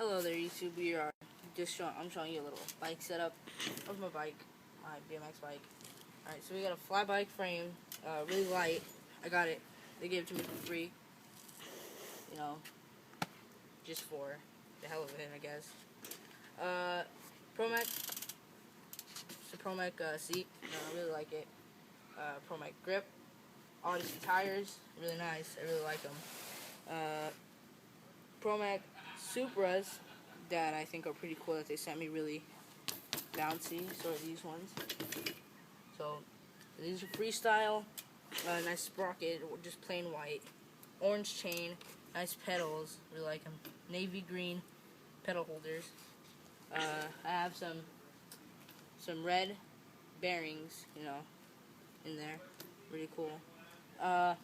Hello there, YouTube. I'm showing you a little bike setup of my bike, my BMX bike. Alright, so we got a fly bike frame, really light. I got it. They gave it to me for free. You know, just for the hell of it, I guess. Promec. It's a Promec seat. I really like it. Promec grip. Odyssey tires. Really nice. I really like them. Promec Supras that I think are pretty cool that they sent me, really bouncy. So are these ones. So these are freestyle, nice sprocket, just plain white, orange chain, nice pedals, really like them. Navy green pedal holders. I have some red bearings, in there, really cool. Yeah,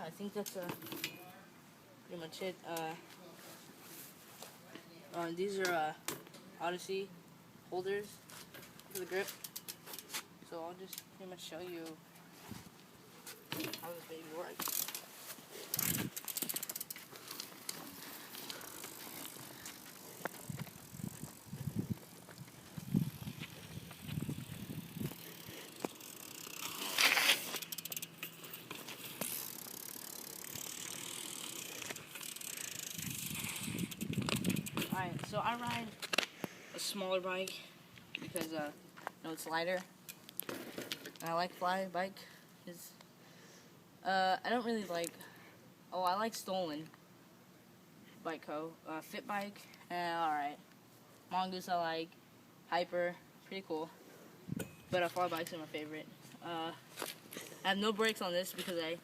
I think that's pretty much it. These are Odyssey holders for the grip. So I'll just pretty much show you how this baby works. Alright, so I ride a smaller bike because it's lighter. And I like fly bike because I don't really like. Oh, I like Stolen Bike Co. Fit Bike, alright. Mongoose I like. Hyper, pretty cool. But fly bikes are my favorite. I have no brakes on this because I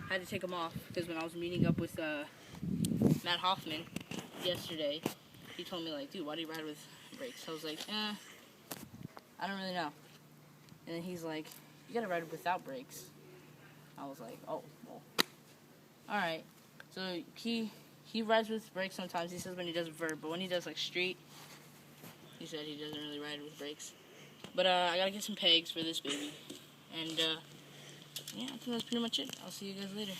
had to take them off because when I was meeting up with Matt Hoffman yesterday, he told me, like, dude, why do you ride with brakes? I was like, I don't really know. And then he's like, you gotta ride without brakes. I was like, oh, well. Alright. So he rides with brakes sometimes. He says when he does vert, but when he does like street, he said he doesn't really ride with brakes. But I gotta get some pegs for this baby. And yeah, I think that's pretty much it. I'll see you guys later.